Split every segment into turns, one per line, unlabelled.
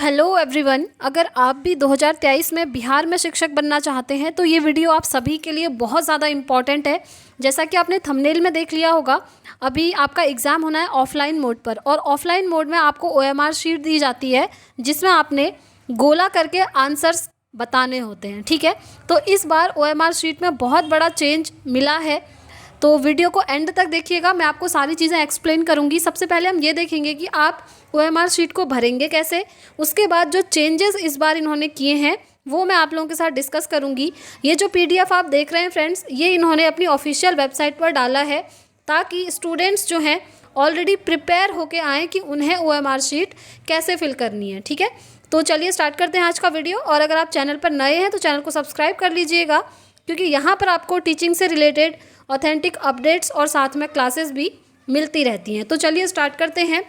Hello everyone, अगर आप भी 2023 में बिहार में शिक्षक बनना चाहते हैं तो ये वीडियो आप सभी के लिए बहुत ज़्यादा इम्पॉर्टेंट है। जैसा कि आपने थंबनेल में देख लिया होगा, अभी आपका एग्ज़ाम होना है ऑफलाइन मोड पर, और ऑफलाइन मोड में आपको OMR शीट दी जाती है जिसमें आपने गोला करके आंसर्स बताने होते हैं। ठीक है, तो इस बार OMR शीट में बहुत बड़ा चेंज मिला है, तो वीडियो को एंड तक देखिएगा। मैं आपको सारी चीज़ें एक्सप्लेन करूंगी। सबसे पहले हम ये देखेंगे कि आप OMR शीट को भरेंगे कैसे। उसके बाद जो चेंजेस इस बार इन्होंने किए हैं वो मैं आप लोगों के साथ डिस्कस करूंगी। ये जो PDF आप देख रहे हैं फ्रेंड्स, ये इन्होंने अपनी ऑफिशियल वेबसाइट पर डाला है ताकि स्टूडेंट्स जो हैं ऑलरेडी प्रिपेयर होके आएँ कि उन्हें OMR शीट कैसे फिल करनी है। ठीक है, तो चलिए स्टार्ट करते हैं आज का वीडियो। और अगर आप चैनल पर नए हैं तो चैनल को सब्सक्राइब कर लीजिएगा, क्योंकि यहाँ पर आपको टीचिंग से रिलेटेड ऑथेंटिक अपडेट्स और साथ में क्लासेस भी मिलती रहती हैं। तो चलिए स्टार्ट करते हैं।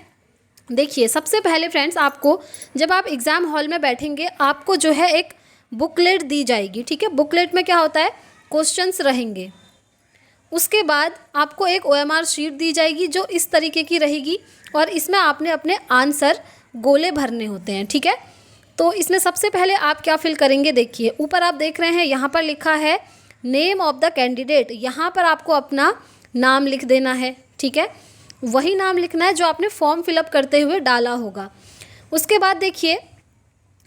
देखिए, सबसे पहले फ्रेंड्स, आपको जब आप एग्ज़ाम हॉल में बैठेंगे आपको जो है एक बुकलेट दी जाएगी। ठीक है, बुकलेट में क्या होता है, क्वेश्चंस रहेंगे। उसके बाद आपको एक OMR शीट दी जाएगी जो इस तरीके की रहेगी, और इसमें आपने अपने आंसर गोले भरने होते हैं। ठीक है, तो इसमें सबसे पहले आप क्या फिल करेंगे, देखिए ऊपर आप देख रहे हैं यहाँ पर लिखा है नेम ऑफ द कैंडिडेट। यहाँ पर आपको अपना नाम लिख देना है। ठीक है, वही नाम लिखना है जो आपने फॉर्म फिलअप करते हुए डाला होगा। उसके बाद देखिए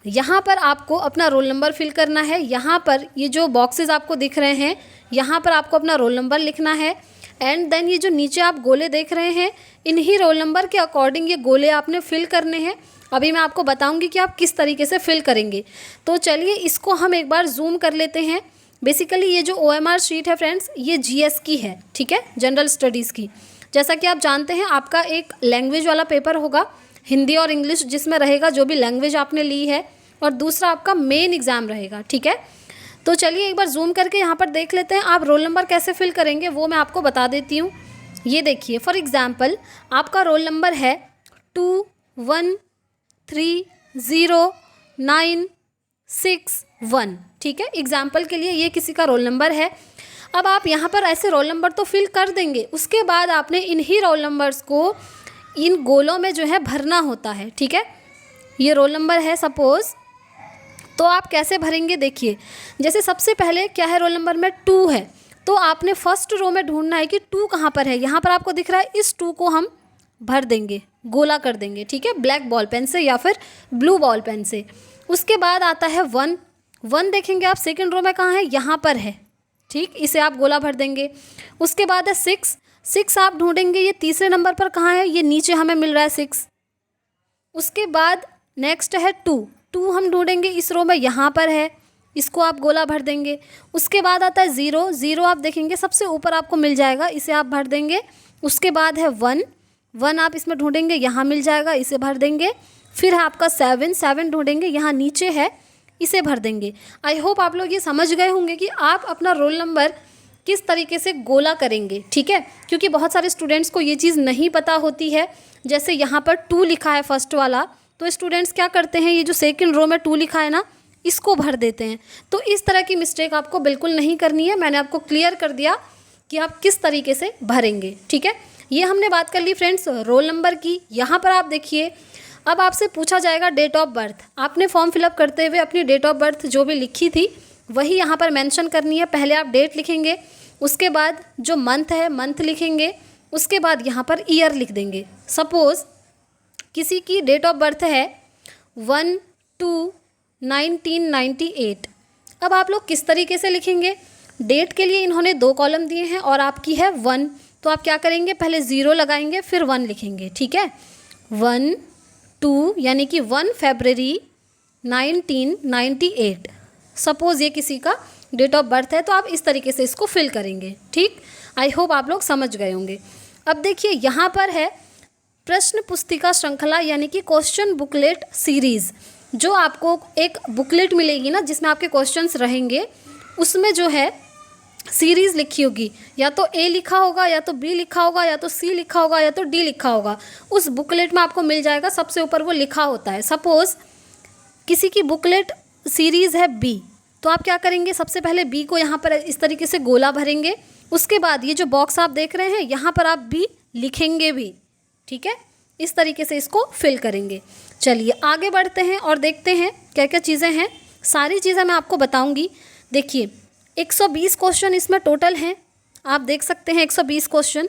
यहाँ पर आपको अपना रोल नंबर फिल करना है। यहाँ पर ये जो बॉक्सेस आपको दिख रहे हैं, यहाँ पर आपको अपना रोल नंबर लिखना है। एंड देन ये जो नीचे आप गोले देख रहे हैं, इन्हीं रोल नंबर के अकॉर्डिंग ये गोले आपने फिल करने हैं। अभी मैं आपको बताऊंगी कि आप किस तरीके से फिल करेंगे। तो चलिए इसको हम एक बार जूम कर लेते हैं। बेसिकली ये जो OMR शीट है फ्रेंड्स, ये GS की है। ठीक है, जनरल स्टडीज़ की। जैसा कि आप जानते हैं आपका एक लैंग्वेज वाला पेपर होगा, हिंदी और इंग्लिश जिसमें रहेगा जो भी लैंग्वेज आपने ली है, और दूसरा आपका मेन एग्ज़ाम रहेगा। ठीक है, तो चलिए एक बार जूम करके यहाँ पर देख लेते हैं। आप रोल नंबर कैसे फिल करेंगे वो मैं आपको बता देती हूँ। ये देखिए, फॉर एग्ज़ाम्पल आपका रोल नंबर है 213096 ठीक है, एग्जाम्पल के लिए ये किसी का रोल नंबर है। अब आप यहाँ पर ऐसे रोल नंबर तो फिल कर देंगे, उसके बाद आपने इन्हीं रोल नंबर्स को इन गोलों में जो है भरना होता है। ठीक है, ये रोल नंबर है सपोज़, तो आप कैसे भरेंगे, देखिए जैसे सबसे पहले क्या है, रोल नंबर में 2 है, तो आपने फर्स्ट रो में ढूंढना है कि 2 कहाँ पर है। यहाँ पर आपको दिख रहा है, इस 2 को हम भर देंगे, गोला कर देंगे। ठीक है, ब्लैक बॉल पेन से या फिर ब्लू बॉल पेन से। उसके बाद आता है 1 देखेंगे आप सेकंड रो में कहाँ है, यहाँ पर है। ठीक, इसे आप गोला भर देंगे। उसके बाद है 6 आप ढूंढेंगे, ये तीसरे नंबर पर कहाँ है, ये नीचे हमें मिल रहा है 6। उसके बाद नेक्स्ट है 2 हम ढूंढेंगे इस रो में, यहाँ पर है, इसको आप गोला भर देंगे। उसके बाद आता है 0 आप देखेंगे सबसे ऊपर आपको मिल जाएगा, इसे आप भर देंगे। उसके बाद है 1 आप इसमें ढूंढेंगे, यहाँ मिल जाएगा, इसे भर देंगे। फिर है आपका 7 ढूंढेंगे, यहाँ नीचे है, इसे भर देंगे। आई होप आप लोग ये समझ गए होंगे कि आप अपना रोल नंबर किस तरीके से गोला करेंगे। ठीक है, क्योंकि बहुत सारे स्टूडेंट्स को ये चीज़ नहीं पता होती है। जैसे यहाँ पर 2 लिखा है फर्स्ट वाला, तो स्टूडेंट्स क्या करते हैं, ये जो सेकंड रो में 2 लिखा है ना, इसको भर देते हैं। तो इस तरह की मिस्टेक आपको बिल्कुल नहीं करनी है। मैंने आपको क्लियर कर दिया कि आप किस तरीके से भरेंगे। ठीक है, ये हमने बात कर ली फ्रेंड्स रोल नंबर की। यहाँ पर आप देखिए, अब आपसे पूछा जाएगा डेट ऑफ बर्थ। आपने फॉर्म फिलअप करते हुए अपनी डेट ऑफ बर्थ जो भी लिखी थी वही यहाँ पर मेंशन करनी है। पहले आप डेट लिखेंगे, उसके बाद जो मंथ है मंथ लिखेंगे, उसके बाद यहाँ पर ईयर लिख देंगे। सपोज़ किसी की डेट ऑफ बर्थ है 1/2/1998। अब आप लोग किस तरीके से लिखेंगे, डेट के लिए इन्होंने 2 कॉलम दिए हैं और आपकी है 1, तो आप क्या करेंगे, पहले 0 लगाएंगे फिर 1 लिखेंगे। ठीक है, 1/2 यानी कि 1 फरवरी 1998। सपोज़ ये किसी का डेट ऑफ बर्थ है, तो आप इस तरीके से इसको फिल करेंगे। ठीक, आई होप आप लोग समझ गए होंगे। अब देखिए यहाँ पर है प्रश्न पुस्तिका श्रृंखला, यानी कि क्वेश्चन बुकलेट सीरीज़। जो आपको एक बुकलेट मिलेगी ना जिसमें आपके क्वेश्चंस रहेंगे, उसमें जो है सीरीज़ लिखी होगी, या तो A लिखा होगा, या तो B लिखा होगा, या तो C लिखा होगा, या तो D लिखा होगा। उस बुकलेट में आपको मिल जाएगा, सबसे ऊपर वो लिखा होता है। सपोज़ किसी की बुकलेट सीरीज़ है B, तो आप क्या करेंगे, सबसे पहले B को यहाँ पर इस तरीके से गोला भरेंगे। उसके बाद ये जो बॉक्स आप देख रहे हैं यहाँ पर आप B लिखेंगे भी। ठीक है, इस तरीके से इसको फिल करेंगे। चलिए आगे बढ़ते हैं और देखते हैं क्या क्या चीज़ें हैं। सारी चीज़ें मैं आपको बताऊंगी। देखिए 120 क्वेश्चन इसमें टोटल हैं, आप देख सकते हैं 120 क्वेश्चन।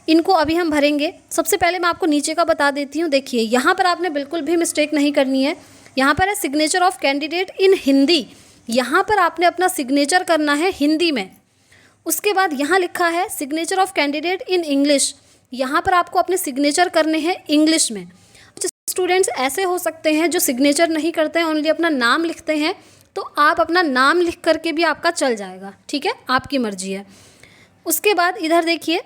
इनको अभी हम भरेंगे। सबसे पहले मैं आपको नीचे का बता देती हूँ। देखिए यहाँ पर आपने बिल्कुल भी मिस्टेक नहीं करनी है। यहाँ पर है signature of candidate in Hindi, यहाँ पर आपने अपना सिग्नेचर करना है हिंदी में। उसके बाद यहाँ लिखा है signature of candidate in English, यहाँ पर आपको अपने सिग्नेचर करने हैं इंग्लिश में। कुछ स्टूडेंट्स ऐसे हो सकते हैं जो सिग्नेचर नहीं करते हैं, ओनली अपना नाम लिखते हैं, तो आप अपना नाम लिख करके भी आपका चल जाएगा, ठीक है, आपकी मर्जी है। उसके बाद इधर देखिए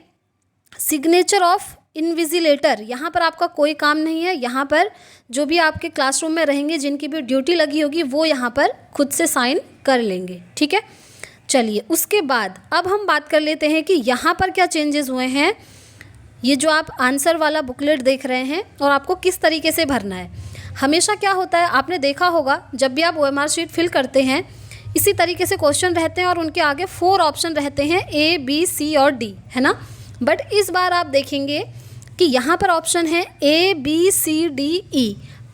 सिग्नेचर ऑफ इन्विजिलेटर, यहाँ पर आपका कोई काम नहीं है। यहाँ पर जो भी आपके क्लासरूम में रहेंगे, जिनकी भी ड्यूटी लगी होगी, वो यहाँ पर खुद से साइन कर लेंगे, ठीक है। चलिए उसके बाद अब हम बात कर लेते हैं कि यहाँ पर क्या चेंजेस हुए हैं। ये जो आप आंसर वाला बुकलेट देख रहे हैं और आपको किस तरीके से भरना है। हमेशा क्या होता है, आपने देखा होगा जब भी आप OMR शीट फिल करते हैं, इसी तरीके से क्वेश्चन रहते हैं और उनके आगे 4 ऑप्शन रहते हैं, A, B, C और D, है ना। बट इस बार आप देखेंगे कि यहाँ पर ऑप्शन है A, B, C, D, E,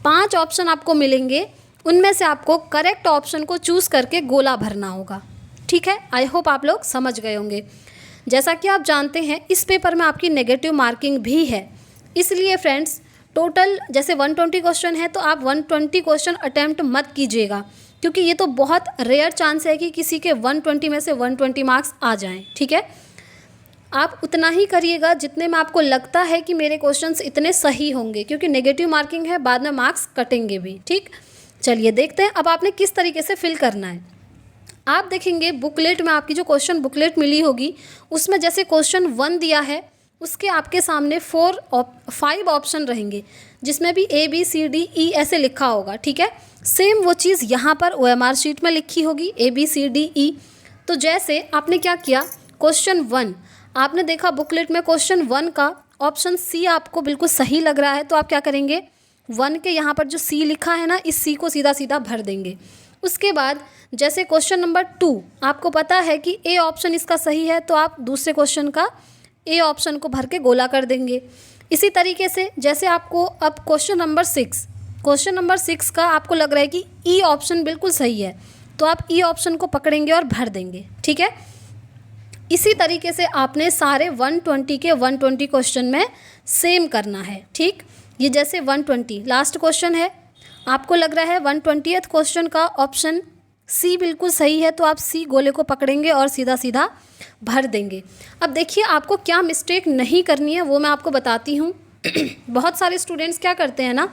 5 option आपको मिलेंगे। उनमें से आपको करेक्ट ऑप्शन को चूज़ करके गोला भरना होगा, ठीक है। आई होप आप लोग समझ गए होंगे। जैसा कि आप जानते हैं इस पेपर में आपकी नेगेटिव मार्किंग भी है, इसलिए फ्रेंड्स टोटल जैसे 120 क्वेश्चन है तो आप 120 क्वेश्चन अटैम्प्ट मत कीजिएगा, क्योंकि ये तो बहुत रेयर चांस है कि किसी के 120 में से 120 मार्क्स आ जाएं, ठीक है। आप उतना ही करिएगा जितने में आपको लगता है कि मेरे क्वेश्चंस इतने सही होंगे, क्योंकि नेगेटिव मार्किंग है, बाद में मार्क्स कटेंगे भी, ठीक। चलिए देखते हैं अब आपने किस तरीके से फिल करना है। आप देखेंगे बुकलेट में आपकी जो क्वेश्चन बुकलेट मिली होगी उसमें जैसे क्वेश्चन 1 दिया है, उसके आपके सामने 5 ऑप्शन रहेंगे, जिसमें भी A, B, C, D, E ऐसे लिखा होगा, ठीक है। सेम वो चीज़ यहाँ पर OMR शीट में लिखी होगी A, B, C, D, E। तो जैसे आपने क्या किया, क्वेश्चन 1 आपने देखा बुकलेट में, क्वेश्चन 1 का ऑप्शन C आपको बिल्कुल सही लग रहा है, तो आप क्या करेंगे, 1 के यहाँ पर जो C लिखा है ना, इस C को सीधा सीधा भर देंगे। उसके बाद जैसे क्वेश्चन नंबर 2 आपको पता है कि A ऑप्शन इसका सही है, तो आप दूसरे क्वेश्चन का A ऑप्शन को भर के गोला कर देंगे। इसी तरीके से जैसे आपको अब क्वेश्चन नंबर 6 का आपको लग रहा है कि E ऑप्शन बिल्कुल सही है, तो आप E ऑप्शन को पकड़ेंगे और भर देंगे, ठीक है। इसी तरीके से आपने सारे 120 के 120 क्वेश्चन में सेम करना है, ठीक। ये जैसे 120 लास्ट क्वेश्चन है, आपको लग रहा है 120th क्वेश्चन का ऑप्शन C बिल्कुल सही है, तो आप C गोले को पकड़ेंगे और सीधा सीधा भर देंगे। अब देखिए आपको क्या मिस्टेक नहीं करनी है वो मैं आपको बताती हूँ। बहुत सारे स्टूडेंट्स क्या करते हैं ना,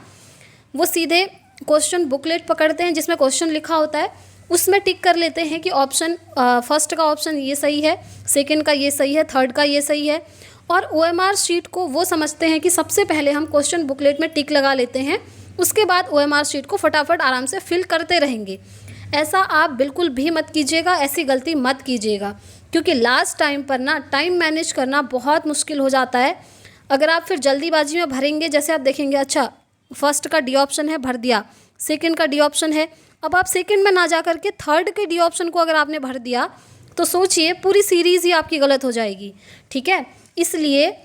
वो सीधे क्वेश्चन बुकलेट पकड़ते हैं जिसमें क्वेश्चन लिखा होता है, उसमें टिक कर लेते हैं कि ऑप्शन फर्स्ट का ऑप्शन ये सही है, सेकंड का ये सही है, थर्ड का ये सही है, और OMR शीट को वो समझते हैं कि सबसे पहले हम क्वेश्चन बुकलेट में टिक लगा लेते हैं, उसके बाद OMR शीट को फटाफट आराम से फिल करते रहेंगे। ऐसा आप बिल्कुल भी मत कीजिएगा, ऐसी गलती मत कीजिएगा, क्योंकि लास्ट टाइम पर ना टाइम मैनेज करना बहुत मुश्किल हो जाता है। अगर आप फिर जल्दीबाजी में भरेंगे, जैसे आप देखेंगे अच्छा फर्स्ट का D ऑप्शन है, भर दिया, सेकंड का D ऑप्शन है, अब आप सेकंड में ना जा करके थर्ड के D ऑप्शन को अगर आपने भर दिया तो सोचिए पूरी सीरीज़ ही आपकी गलत हो जाएगी, ठीक है। इसलिए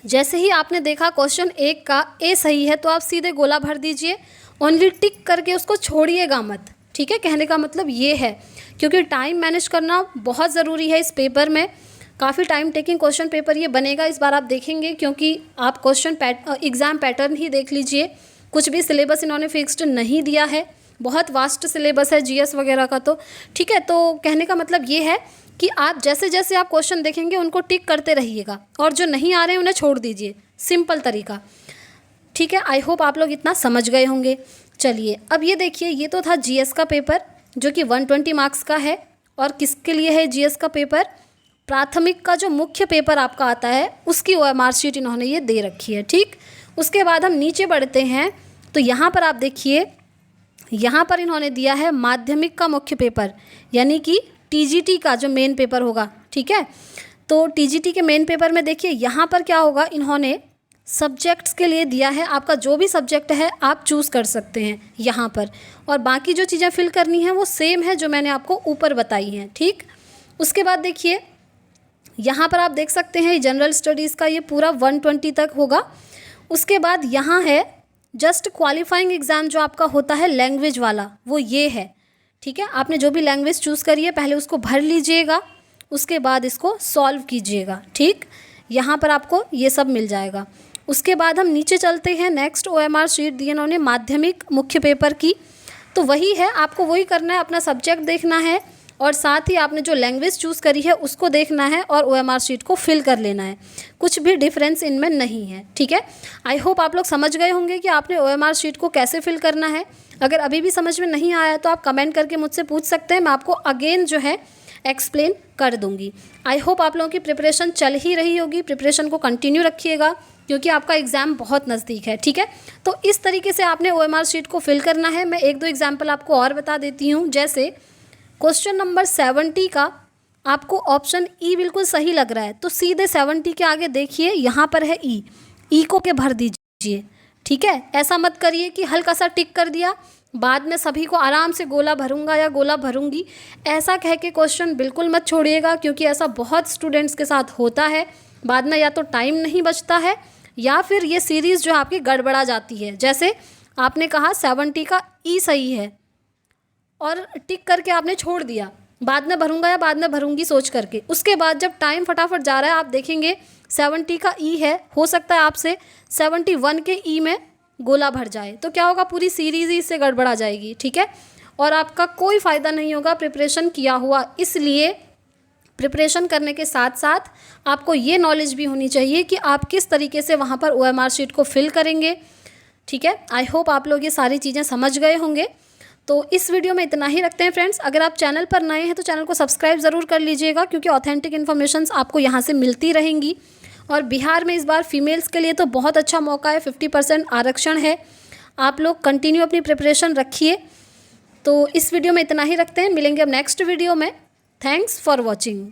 जैसे ही आपने देखा क्वेश्चन 1 का A सही है, तो आप सीधे गोला भर दीजिए, ओनली टिक करके उसको छोड़िएगा मत, ठीक है। कहने का मतलब ये है, क्योंकि टाइम मैनेज करना बहुत ज़रूरी है। इस पेपर में काफ़ी टाइम टेकिंग क्वेश्चन पेपर ये बनेगा इस बार, आप देखेंगे, क्योंकि आप एग्ज़ाम पैटर्न ही देख लीजिए, कुछ भी सिलेबस इन्होंने फिक्स्ड नहीं दिया है, बहुत वास्ट सिलेबस है GS वगैरह का, तो ठीक है। तो कहने का मतलब ये है कि आप जैसे जैसे आप क्वेश्चन देखेंगे उनको टिक करते रहिएगा, और जो नहीं आ रहे हैं उन्हें छोड़ दीजिए, सिंपल तरीका, ठीक है। आई होप आप लोग इतना समझ गए होंगे। चलिए अब ये देखिए, ये तो था GS का पेपर जो कि 120 मार्क्स का है, और किसके लिए है GS का पेपर, प्राथमिक का जो मुख्य पेपर आपका आता है उसकी OMR शीट इन्होंने ये दे रखी है, ठीक। उसके बाद हम नीचे बढ़ते हैं, तो यहाँ पर आप देखिए, यहाँ पर इन्होंने दिया है माध्यमिक का मुख्य पेपर, यानी कि TGT का जो मेन पेपर होगा, ठीक है। तो TGT के मेन पेपर में देखिए यहाँ पर क्या होगा, इन्होंने सब्जेक्ट्स के लिए दिया है, आपका जो भी सब्जेक्ट है आप चूज़ कर सकते हैं यहाँ पर, और बाकी जो चीज़ें फिल करनी है वो सेम है जो मैंने आपको ऊपर बताई हैं, ठीक। उसके बाद देखिए यहाँ पर आप देख सकते हैं जनरल स्टडीज़ का ये पूरा 120 तक होगा। उसके बाद यहाँ है जस्ट क्वालिफाइंग एग्ज़ाम जो आपका होता है लैंग्वेज वाला, वो ये है। ठीक है, आपने जो भी लैंग्वेज चूज़ करी है पहले उसको भर लीजिएगा, उसके बाद इसको सॉल्व कीजिएगा। ठीक, यहाँ पर आपको ये सब मिल जाएगा। उसके बाद हम नीचे चलते हैं। नेक्स्ट OMR शीट दी इन्होंने माध्यमिक मुख्य पेपर की, तो वही है, आपको वही करना है, अपना सब्जेक्ट देखना है और साथ ही आपने जो लैंग्वेज चूज़ करी है उसको देखना है और OMR शीट को फिल कर लेना है। कुछ भी डिफरेंस इनमें नहीं है। ठीक है, आई होप आप लोग समझ गए होंगे कि आपने OMR शीट को कैसे फिल करना है। अगर अभी भी समझ में नहीं आया तो आप कमेंट करके मुझसे पूछ सकते हैं, मैं आपको अगेन जो है एक्सप्लेन कर दूंगी। आई होप आप लोगों की प्रिपरेशन चल ही रही होगी, प्रिपरेशन को कंटिन्यू रखिएगा क्योंकि आपका एग्ज़ाम बहुत नज़दीक है। ठीक है, तो इस तरीके से आपने OMR शीट को फिल करना है। मैं एक दो एग्जाम्पल आपको और बता देती हूँ। जैसे क्वेश्चन नंबर 70 का आपको ऑप्शन ई बिल्कुल सही लग रहा है, तो सीधे 70 के आगे देखिए, यहाँ पर है ई को के भर दीजिए। ठीक है, ऐसा मत करिए कि हल्का सा टिक कर दिया, बाद में सभी को आराम से गोला भरूंगा या गोला भरूंगी ऐसा कह के क्वेश्चन बिल्कुल मत छोड़िएगा, क्योंकि ऐसा बहुत स्टूडेंट्स के साथ होता है। बाद में या तो टाइम नहीं बचता है या फिर ये सीरीज़ जो आपकी गड़बड़ा जाती है। जैसे आपने कहा 70 का ई सही है और टिक करके आपने छोड़ दिया, बाद में भरूंगा या बाद में भरूंगी सोच करके, उसके बाद जब टाइम फटाफट जा रहा है आप देखेंगे 70 का ई है, हो सकता है आपसे 71 के ई में गोला भर जाए, तो क्या होगा, पूरी सीरीज़ ही इससे गड़बड़ा जाएगी। ठीक है, और आपका कोई फ़ायदा नहीं होगा प्रिपरेशन किया हुआ। इसलिए प्रिपरेशन करने के साथ साथ आपको ये नॉलेज भी होनी चाहिए कि आप किस तरीके से वहाँ पर OMR शीट को फिल करेंगे। ठीक है, आई होप आप लोग ये सारी चीज़ें समझ गए होंगे। तो इस वीडियो में इतना ही रखते हैं फ्रेंड्स। अगर आप चैनल पर नए हैं तो चैनल को सब्सक्राइब ज़रूर कर लीजिएगा, क्योंकि ऑथेंटिक इन्फॉर्मेशंस आपको यहाँ से मिलती रहेंगी। और बिहार में इस बार फीमेल्स के लिए तो बहुत अच्छा मौका है, 50% आरक्षण है। आप लोग कंटिन्यू अपनी प्रिपरेशन रखिए। तो इस वीडियो में इतना ही रखते हैं, मिलेंगे अब नेक्स्ट वीडियो में। Thanks for watching.